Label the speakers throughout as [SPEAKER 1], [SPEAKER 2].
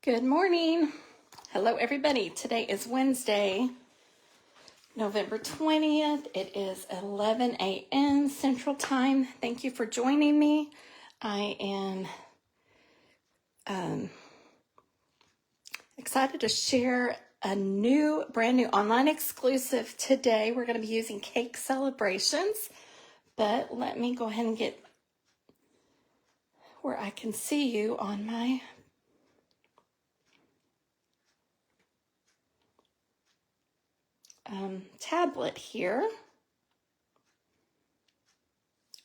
[SPEAKER 1] Good morning. Hello, everybody. Today is Wednesday, November 20th. It is 11 a.m. Central Time. Thank you for joining me. I am excited to share a brand new online exclusive today. We're going to be using Cake Celebrations, but let me go ahead and get where I can see you on my tablet here.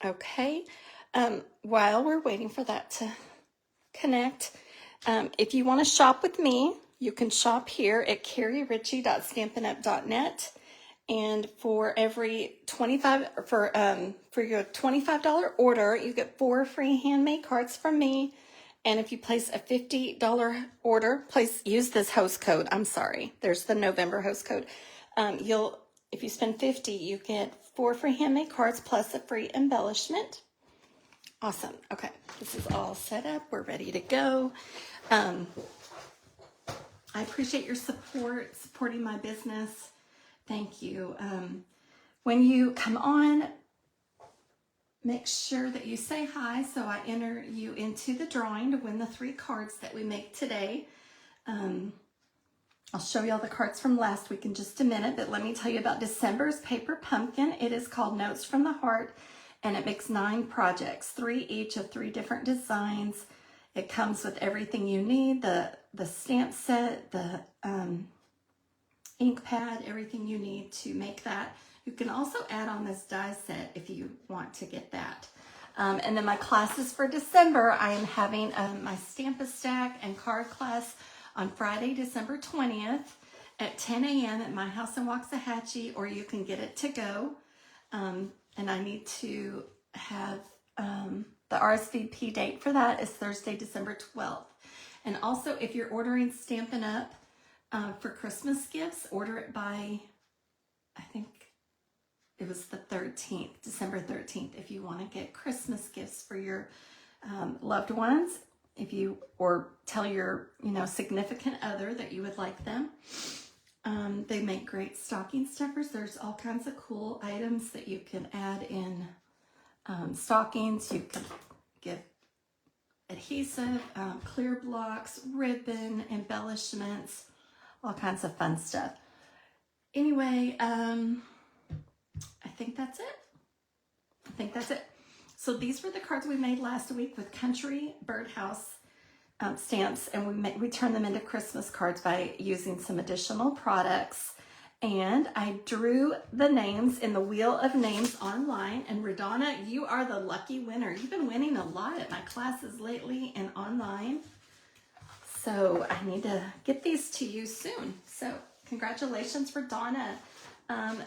[SPEAKER 1] Okay, while we're waiting for that to connect, if you want to shop with me, you can shop here at carrieritchie.stampinup.net. And for every for your $25 order, you get 4 free handmade cards from me. And if you place a $50 order, use this host code. I'm sorry, there's the November host code. If you spend $50, you get 4 free handmade cards plus a free embellishment. Awesome. Okay, this is all set up. We're ready to go. I appreciate your supporting my business. Thank you. When you come on, make sure that you say hi so I enter you into the drawing to win the 3 cards that we make today. I'll show you all the cards from last week in just a minute, but let me tell you about December's Paper Pumpkin. It is called Notes from the Heart, and it makes 9 projects, 3 each of 3 different designs. It comes with everything you need, the stamp set, the ink pad, everything you need to make that. You can also add on this die set if you want to get that. And then my classes for December, I am having my Stamp-A-Stack and card class on Friday, December 20th at 10 a.m. at my house in Waxahachie, or you can get it to go. And I need to have the RSVP date for that is Thursday, December 12th. And also, if you're ordering Stampin' Up! For Christmas gifts, order it by, I think it was the 13th, December 13th, if you want to get Christmas gifts for your loved ones, or tell your, significant other that you would like them. They make great stocking stuffers. There's all kinds of cool items that you can add in stockings. You can get adhesive, clear blocks, ribbon, embellishments, all kinds of fun stuff. Anyway, I think that's it. So these were the cards we made last week with Country Birdhouse stamps, and we turned them into Christmas cards by using some additional products. And I drew the names in the Wheel of Names online. And Radonna, you are the lucky winner. You've been winning a lot at my classes lately and online. So I need to get these to you soon. So congratulations, Radonna.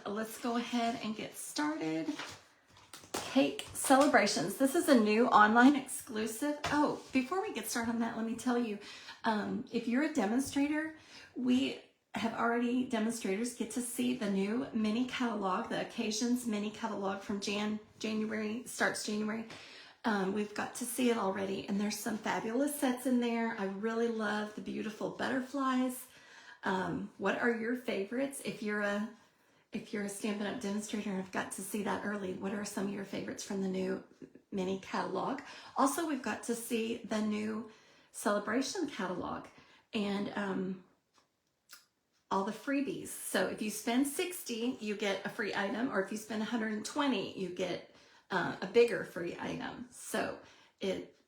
[SPEAKER 1] Let's go ahead and get started. Cake Celebrations. This is a new online exclusive. Oh, before we get started on that, let me tell you, if you're a demonstrator, demonstrators get to see the new mini catalog, the Occasions mini catalog from January, starts January. We've got to see it already, and there's some fabulous sets in there. I really love the beautiful butterflies. What are your favorites? If you're a Stampin' Up! Demonstrator and have got to see that early, what are some of your favorites from the new mini catalog? Also, we've got to see the new celebration catalog and all the freebies. So if you spend $60, you get a free item, or if you spend $120, you get a bigger free item. So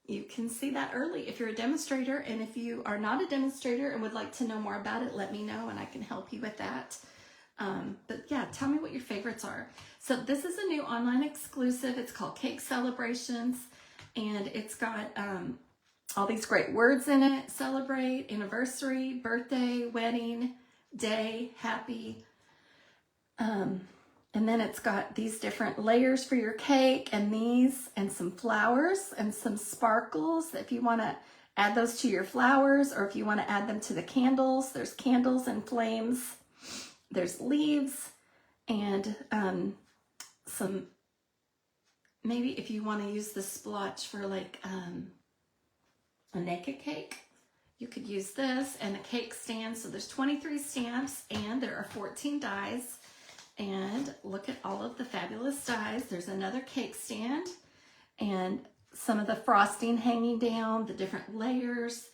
[SPEAKER 1] you can see that early if you're a demonstrator, and if you are not a demonstrator and would like to know more about it, let me know and I can help you with that. But yeah, tell me what your favorites are. So this is a new online exclusive. It's called Cake Celebrations, and it's got all these great words in it: celebrate, anniversary, birthday, wedding, day, happy. And then it's got these different layers for your cake, and some flowers and some sparkles if you want to add those to your flowers, or if you want to add them to the candles. There's candles and flames. There's leaves, and some, maybe if you want to use the splotch for like a naked cake, You could use this and a cake stand. So there's 23 stamps and there are 14 dies. And look at all of the fabulous dies. There's another cake stand and some of the frosting hanging down, the different layers,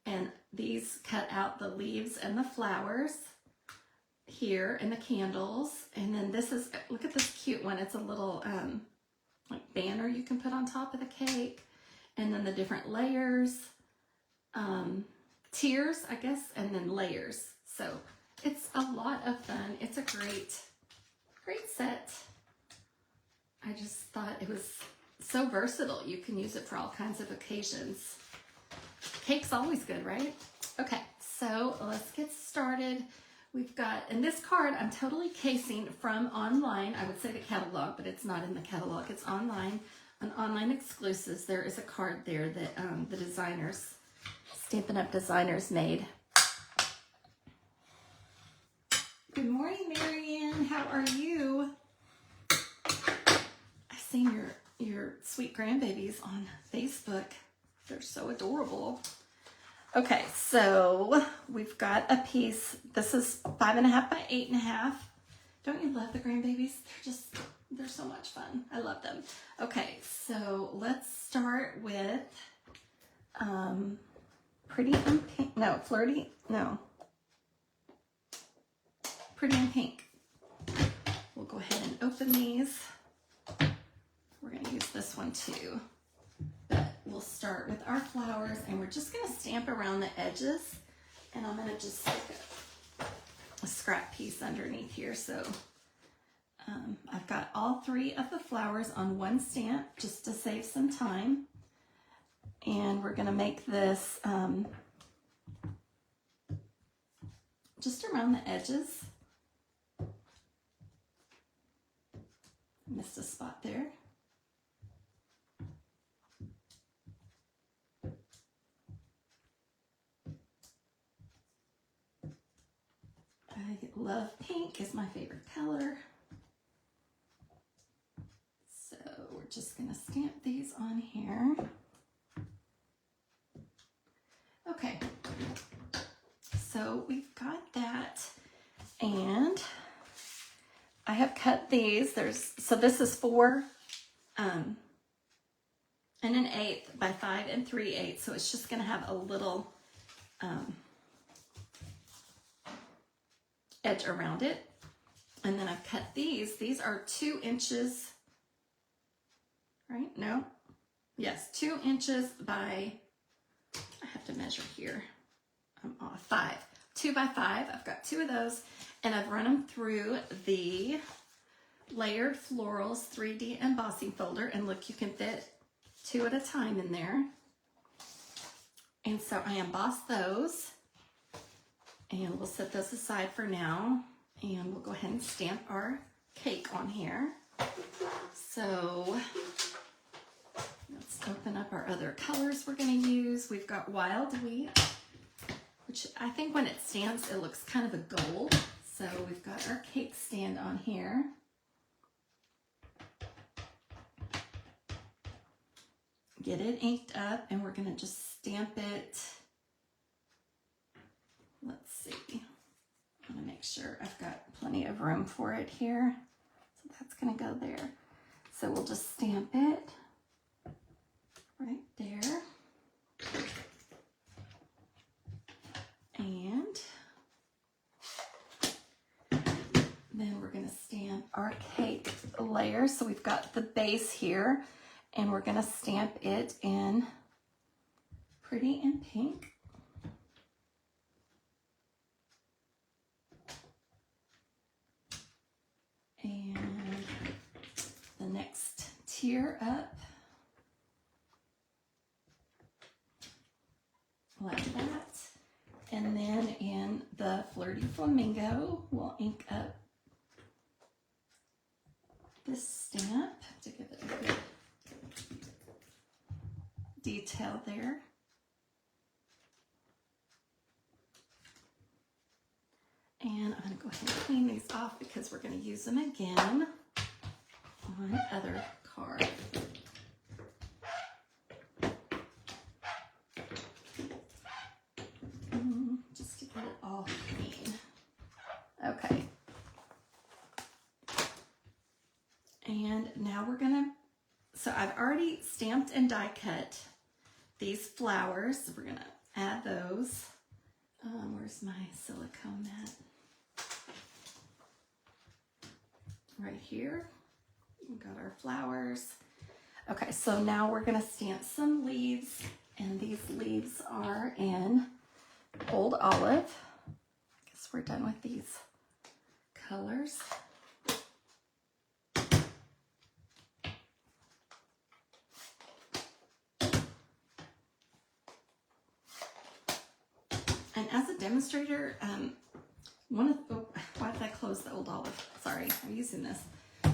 [SPEAKER 1] and these cut out the leaves and the flowers here and the candles. And then this is, look at this cute one. It's a little like banner you can put on top of the cake. And then the different layers, tiers, I guess, and then layers. So it's a lot of fun. It's a great set. I just thought it was so versatile. You can use it for all kinds of occasions. Cake's always good, right? Okay, so let's get started. We've got, in this card, I'm totally casing from online. I would say the catalog, but it's not in the catalog. It's online, on online exclusives. There is a card there that the designers, Stampin' Up! Designers made. Good morning, Marianne. How are you? I've seen your sweet grandbabies on Facebook. They're so adorable. Okay, so we've got a piece. This is 5.5 by 8.5. Don't you love the grandbabies? They're so much fun. I love them. Okay, so let's start with Pretty in Pink. No, Flirty. No. Pretty in Pink. We'll go ahead and open these. We're going to use this one too. But we'll start with our flowers and we're just going to stamp around the edges. And I'm going to just stick a scrap piece underneath here. So I've got all 3 of the flowers on one stamp just to save some time. And we're going to make this just around the edges. Missed a spot there. I love pink, is my favorite color. So we're just going to stamp these on here. Okay, so we've got that, and I have cut these. So this is 4 and 1/8 by 5 3/8. So it's just going to have a little edge around it. And then I've cut these. These are 2 inches, right? No? Yes, 2 inches by, I have to measure here. I'm off. 5. 2 by 5. I've got 2 of those. And I've run them through the Layered Florals 3D embossing folder. And look, you can fit 2 at a time in there. And so I embossed those. And we'll set those aside for now. And we'll go ahead and stamp our cake on here. So let's open up our other colors we're going to use. We've got Wild Wheat, which I think when it stamps, it looks kind of a gold. So we've got our cake stand on here. Get it inked up, and we're going to just stamp it. Let's see. I want to make sure I've got plenty of room for it here. So that's going to go there. So we'll just stamp it right there. And then we're going to stamp our cake layer. So we've got the base here, and we're going to stamp it in Pretty in Pink. And the next tier up, like that. And then in the Flirty Flamingo, we'll ink up this stamp to give it a good detail there. And I'm going to go ahead and clean these off because we're going to use them again on the other card. And now we're gonna, so I've already stamped and die cut these flowers. So we're gonna add those. Where's my silicone mat? Right here. We've got our flowers. Okay, so now we're gonna stamp some leaves, and these leaves are in Old Olive. I guess we're done with these colors. And as a demonstrator, why did I close the Old Olive? Sorry, I'm using this.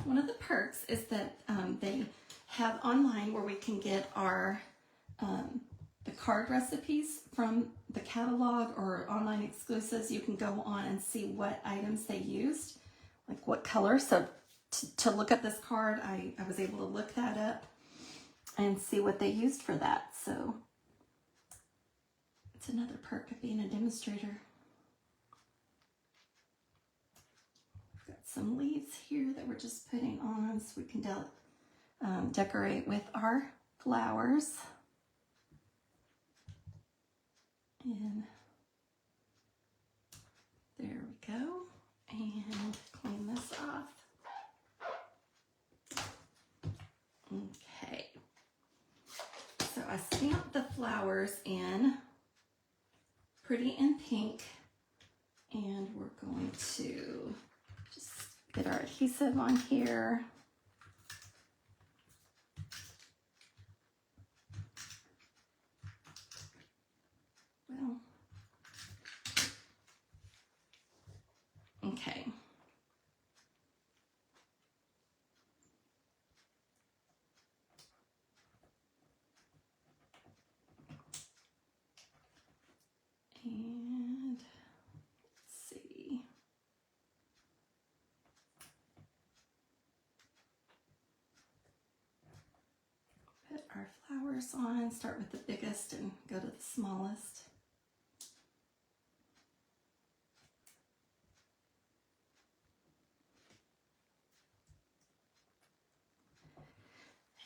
[SPEAKER 1] One of the perks is that they have online where we can get our the card recipes from the catalog or online exclusives. You can go on and see what items they used, like what color. So to look at this card, I was able to look that up and see what they used for that. So it's another perk of being a demonstrator. We've got some leaves here that we're just putting on so we can decorate with our flowers. And there we go. And clean this off. Okay. So I stamped the flowers in Pretty in Pink, and we're going to just get our adhesive on here. Well, okay. And let's see. Put our flowers on, start with the biggest and go to the smallest.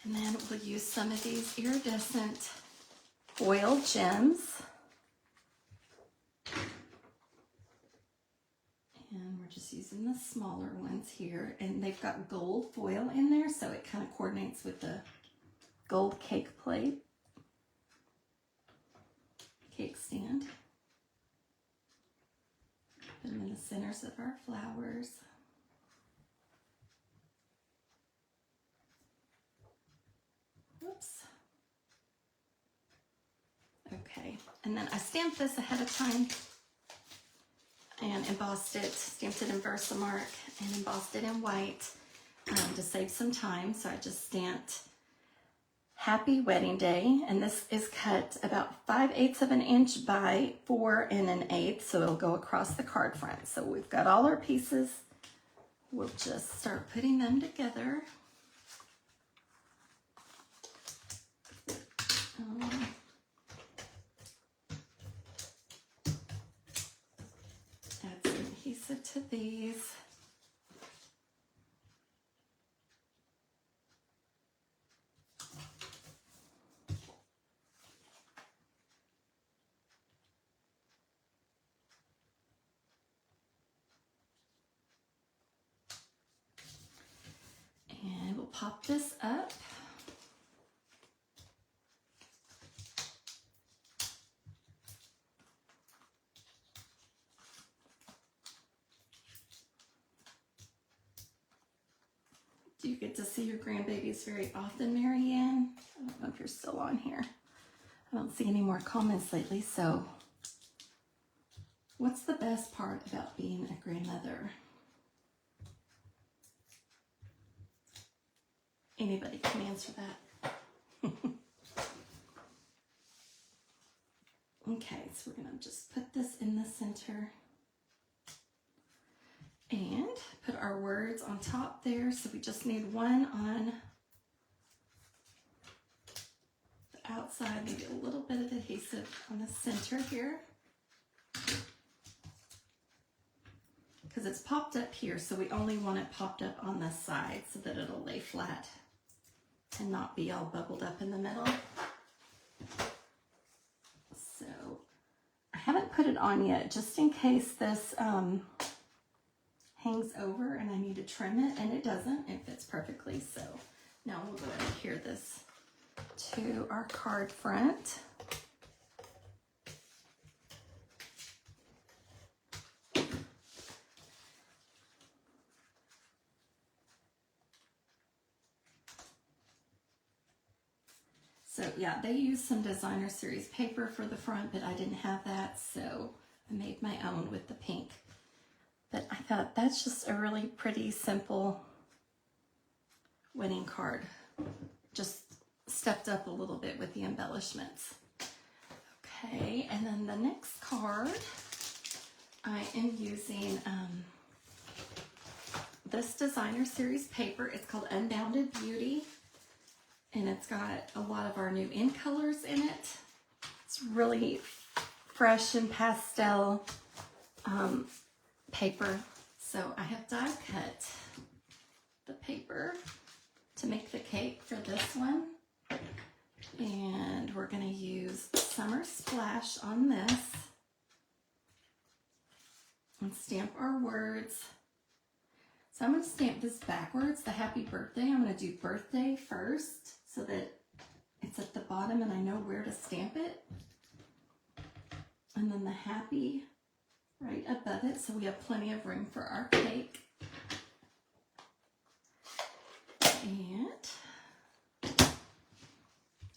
[SPEAKER 1] And then we'll use some of these iridescent foil gems. And we're just using the smaller ones here. And they've got gold foil in there, so it kind of coordinates with the gold cake plate, cake stand. Put them in the centers of our flowers. Whoops. Okay, and then I stamped this ahead of time and embossed it, stamped it in Versamark and embossed it in white to save some time. So I just stamped Happy Wedding Day, and this is cut about 5/8 of an inch by 4 1/8, so it'll go across the card front. So we've got all our pieces. We'll just start putting them together. Add some adhesive to these. And we'll pop this up. Do you get to see your grandbabies very often, Marianne? I don't know if you're still on here. I don't see any more comments lately, so what's the best part about being a grandmother? Anybody can answer that. Okay, so we're gonna just put this in the center and put our words on top there. So we just need one on the outside, maybe a little bit of adhesive on the center here. because it's popped up here, so we only want it popped up on the side so that it'll lay flat and not be all bubbled up in the middle. So I haven't put it on yet, just in case this hangs over and I need to trim it, and it doesn't. It fits perfectly. So now we'll go ahead and adhere this to our card front. So yeah, they used some designer series paper for the front, but I didn't have that, so I made my own with the pink. But I thought that's just a really pretty, simple wedding card. Just stepped up a little bit with the embellishments. Okay, and then the next card, I am using this designer series paper. It's called Unbounded Beauty. And it's got a lot of our new in colors in it. It's really fresh and pastel paper. So I have die cut the paper to make the cake for this one. And we're going to use Summer Splash on this. And stamp our words. So I'm going to stamp this backwards, the happy birthday. I'm going to do birthday first so that it's at the bottom and I know where to stamp it. And then the happy right above it, so we have plenty of room for our cake. And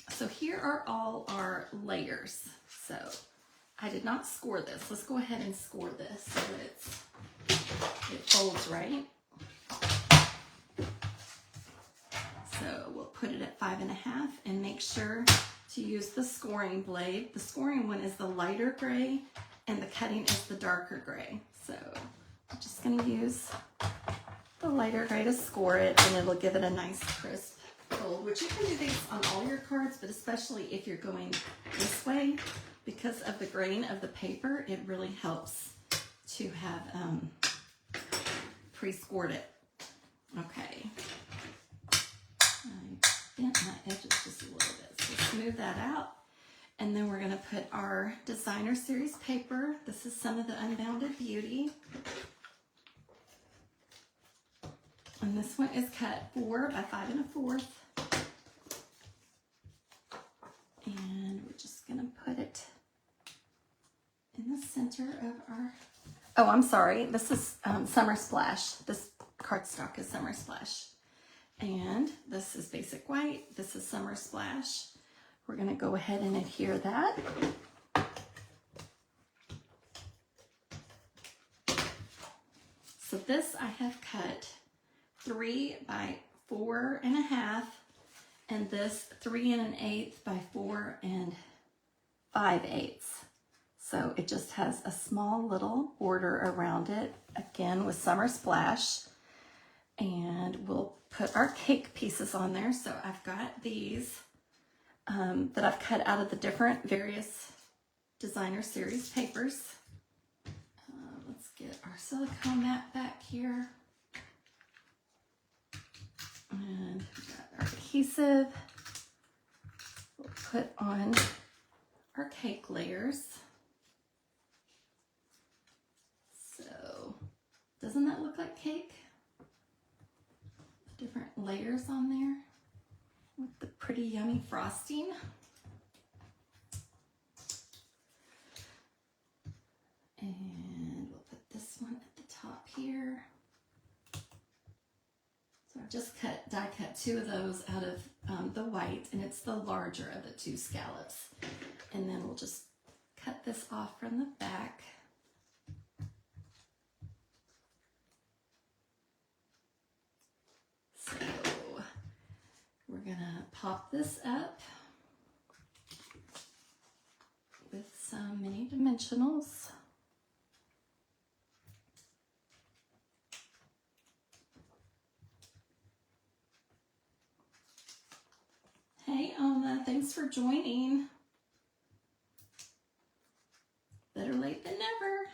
[SPEAKER 1] so here are all our layers. So I did not score this. Let's go ahead and score this so that it folds right. So we'll put it at 5.5 and make sure to use the scoring blade. The scoring one is the lighter gray and the cutting is the darker gray. So I'm just going to use the lighter gray to score it, and it'll give it a nice crisp fold, which you can do these on all your cards, but especially if you're going this way, because of the grain of the paper, it really helps to have pre-scored it. Okay. I bent my edges just a little bit, so smooth that out. And then we're going to put our designer series paper. This is some of the Unbounded Beauty. And this one is cut 4 by 5 1/4. And we're just going to put it in the center of our... Oh, I'm sorry. This is Summer Splash. This cardstock is Summer Splash. And this is Basic White. This is Summer Splash. We're going to go ahead and adhere that. So this I have cut 3 by 4 1/2, and this 3 1/8 by 4 5/8. So it just has a small little border around it, again with Summer Splash. And we'll put our cake pieces on there. So I've got these that I've cut out of the different various designer series papers. Let's get our silicone mat back here. And we've got our adhesive. We'll put on our cake layers. So, doesn't that look like cake? Different layers on there with the pretty yummy frosting. And we'll put this one at the top here. So I've just die cut 2 of those out of the white, and it's the larger of the 2 scallops. And then we'll just cut this off from the back. So we're gonna pop this up with some mini dimensionals. Hey, Oma, thanks for joining. Better late than never.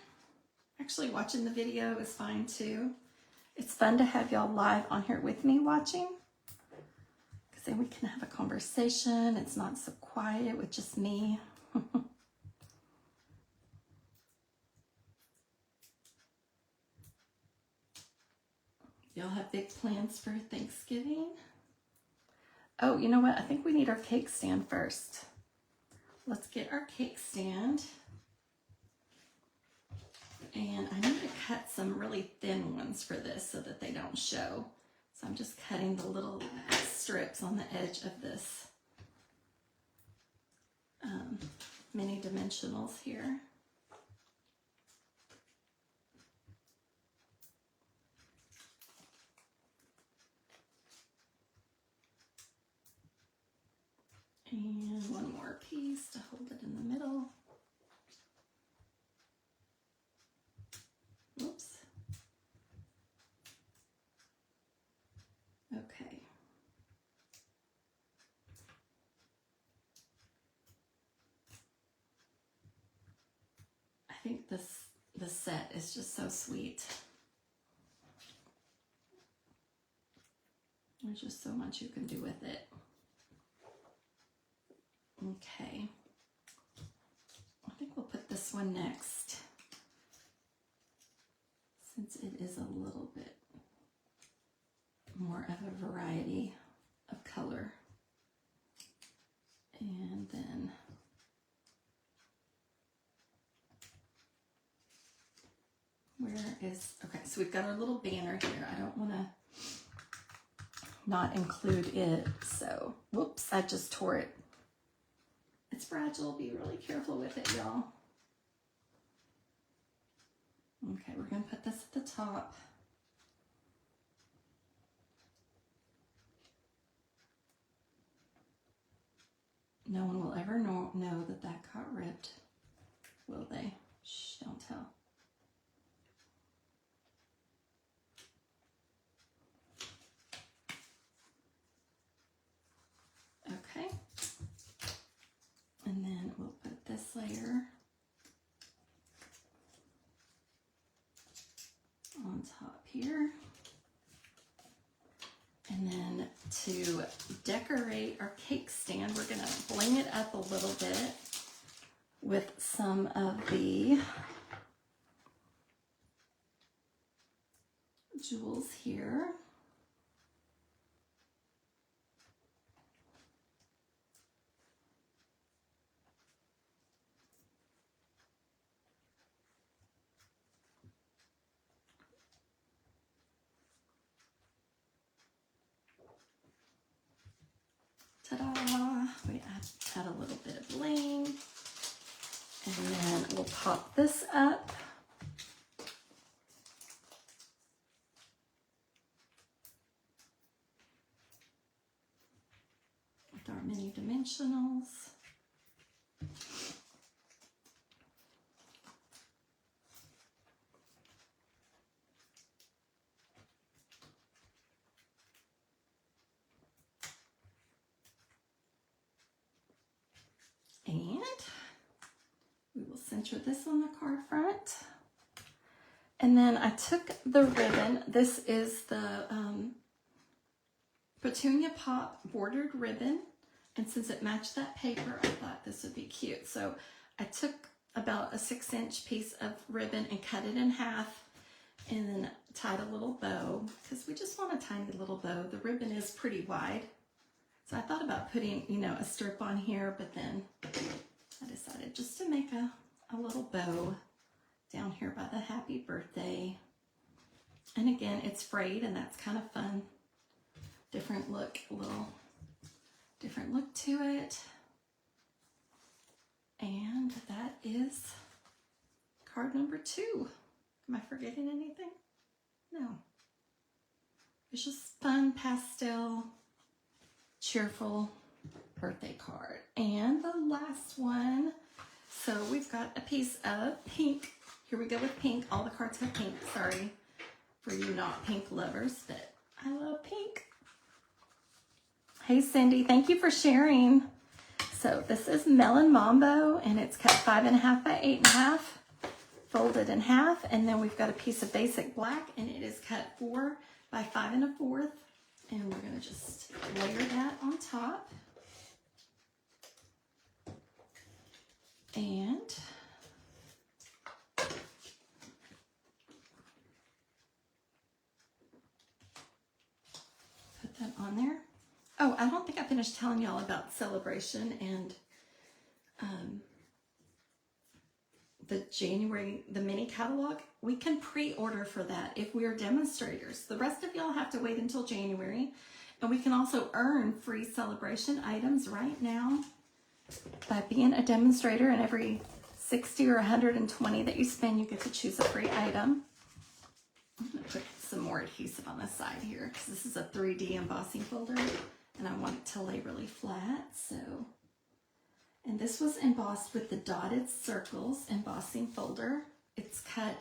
[SPEAKER 1] I Actually, watching the video is fine too. It's fun to have y'all live on here with me watching, because then we can have a conversation. It's not so quiet with just me. Y'all have big plans for Thanksgiving? Oh, you know what? I think we need our cake stand first. Let's get our cake stand. And I need to cut some really thin ones for this so that they don't show. So I'm just cutting the little strips on the edge of this mini dimensionals here. And one more piece to hold it in the middle. Oops. Okay. I think this set is just so sweet. There's just so much you can do with it. Okay. I think we'll put this one next, since it is a little bit more of a variety of color. And then where is, okay, so we've got our little banner here. I don't want to not include it, so whoops, I just tore it. It's fragile. Be really careful with it, y'all. Okay, we're going to put this at the top. No one will ever know that that got ripped, will they? Shh, don't tell. Okay. And then we'll put this layer on top here. And then to decorate our cake stand, we're going to bling it up a little bit with some of the jewels here. Ta-da! We add a little bit of bling. And then we'll pop this up. With our mini dimensionals. And we will center this on the card front. And then I took the ribbon. This is the Petunia Pop bordered ribbon. And since it matched that paper, I thought this would be cute. So I took about a 6-inch piece of ribbon and cut it in half and then tied a little bow, because we just want a tiny little bow. The ribbon is pretty wide. So I thought about putting, you know, a strip on here, but then I decided just to make a little bow down here by the happy birthday. And again, it's frayed, and that's kind of fun. Different look, a little different look to it. And that is card number 2. Am I forgetting anything? No. It's just fun, pastel, cheerful birthday card. And the last one, so we've got a piece of pink. Here we go with pink. All the cards have pink. Sorry for you not pink lovers, but I love pink. Hey Cindy, thank you for sharing. So this is Melon Mambo, and it's cut 5.5 by 8.5. folded in half, and then we've got a piece of basic black, and it is cut 4 by 5 1/4, and we're going to just layer that on top. And put that on there. Oh, I don't think I finished telling y'all about Celebration and the mini catalog. We can pre-order for that if we are demonstrators. The rest of y'all have to wait until January. And we can also earn free Celebration items right now by being a demonstrator, and every 60 or 120 that you spend, you get to choose a free item. I'm going to put some more adhesive on this side here because this is a 3D embossing folder and I want it to lay really flat. And this was embossed with the dotted circles embossing folder. It's cut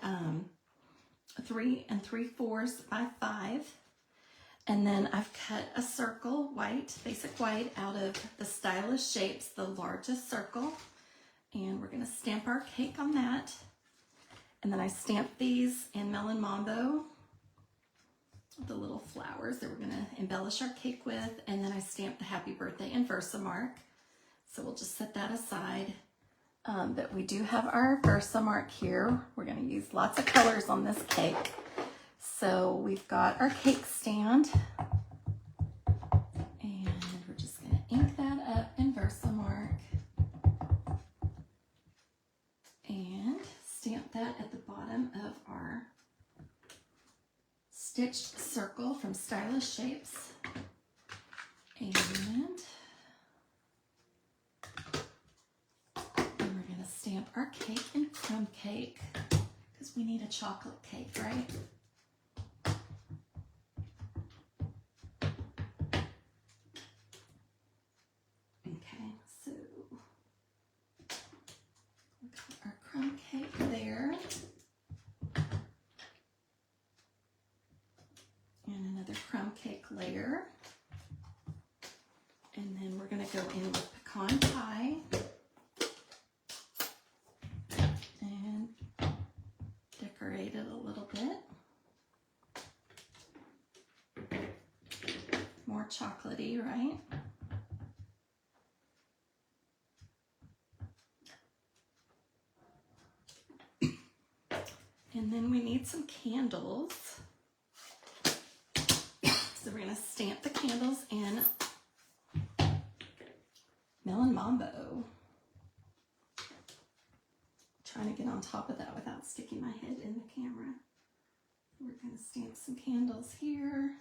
[SPEAKER 1] 3 3/4 by 5. And then I've cut a circle, white, basic white, out of the Stylish Shapes, the largest circle. And we're gonna stamp our cake on that. And then I stamped these in Melon Mambo, the little flowers that we're gonna embellish our cake with. And then I stamped the happy birthday in Versamark. So we'll just set that aside. But we do have our Versamark here. We're gonna use lots of colors on this cake. So we've got our cake stand, and we're just gonna ink that up in Versamark and stamp that at the bottom of our stitched circle from Stylish Shapes. And we're gonna stamp our cake in Crumb Cake because we need a chocolate cake, right? Okay, so we've got our crumb cake there. And another crumb cake layer. And then we're going to go in with pecan pie. And decorate it a little bit. More chocolatey, right? And then we need some candles. So we're going to stamp the candles in Melon Mambo. Trying to get on top of that without sticking my head in the camera. We're going to stamp some candles here.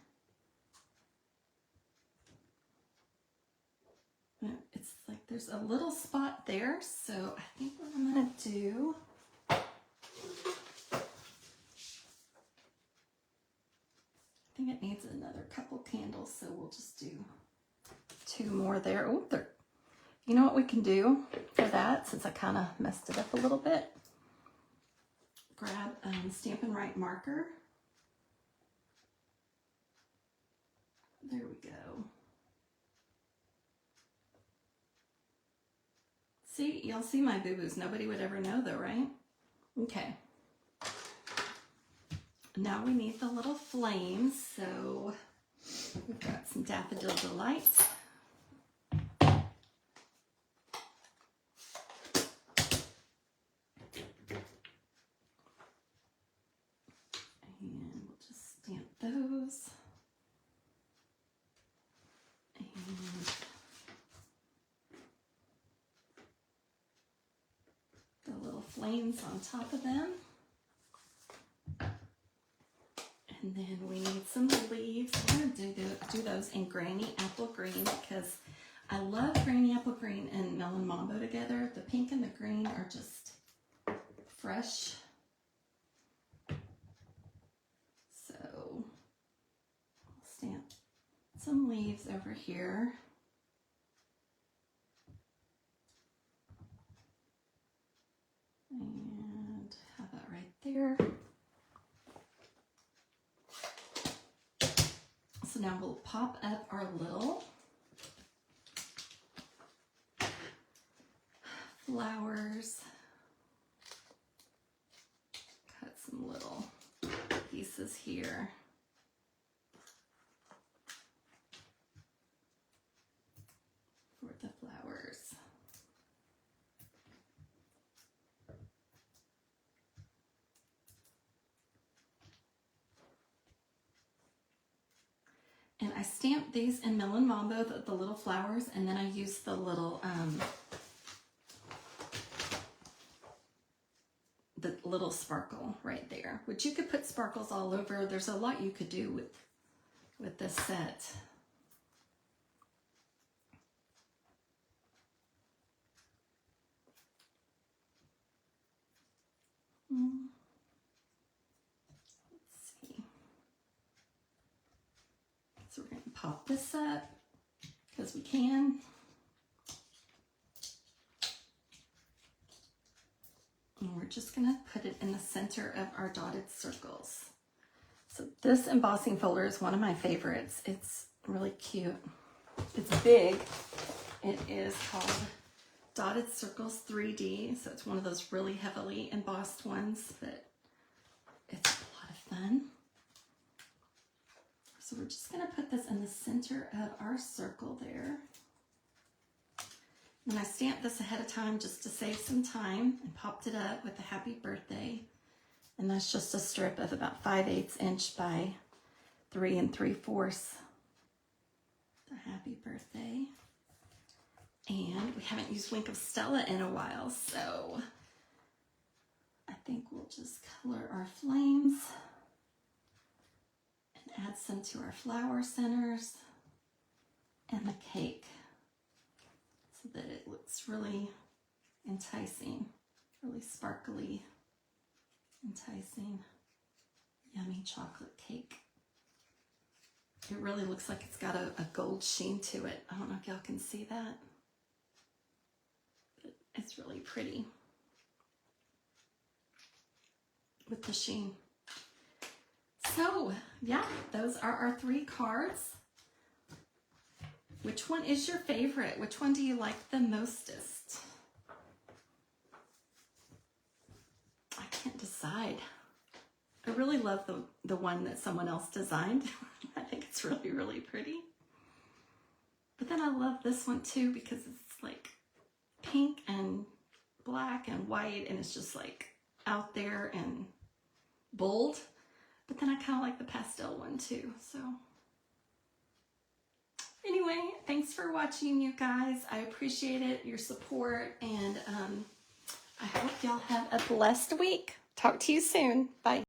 [SPEAKER 1] It's like there's a little spot there, so I think what I'm going to do, I think it needs another couple candles, so we'll just do 2 more there. Oh, you know what we can do for that, since I kind of messed it up a little bit? Grab Stampin' Write marker. There we go. See, y'all see my boo-boos. Nobody would ever know though, right? Okay. Now we need the little flames, so we've got some Daffodil Delights. And we'll just stamp those. And the little flames on top of them. And then we need some leaves. I'm going to do those in Granny Apple Green because I love Granny Apple Green and Melon Mambo together. The pink and the green are just fresh. So I'll stamp some leaves over here. And have that right there. So now we'll pop up our little flowers. some little pieces here. For the flowers. And I stamped these in Melon Mambo, the little flowers, and then I used the little sparkle right there, which you could put sparkles all over. There's a lot you could do with this set. Let's see. So we're going to pop this up because we can. And we're just going to put it in the center of our dotted circles. So this embossing folder is one of my favorites. It's really cute. It's big. It is called Dotted Circles 3D. So it's one of those really heavily embossed ones, but it's a lot of fun. So we're just going to put this in the center of our circle there. And I stamped this ahead of time just to save some time and popped it up with a happy birthday. And that's just a strip of about 5/8 inch by 3 3/4. The happy birthday. And we haven't used Wink of Stella in a while, so I think we'll just color our flames and add some to our flower centers and the cake so that it looks really enticing, really sparkly, enticing, yummy chocolate cake. It really looks like it's got a gold sheen to it. I don't know if y'all can see that, but it's really pretty with the sheen. So yeah, those are our 3 cards. Which one is your favorite? Which one do you like the mostest? I can't decide. I really love the one that someone else designed. I think it's really, really pretty. But then I love this one too because it's like pink and black and white and it's just like out there and bold. But then I kind of like the pastel one too. So anyway, thanks for watching, you guys. I appreciate it, your support, and I hope y'all have a blessed week. Talk to you soon. Bye.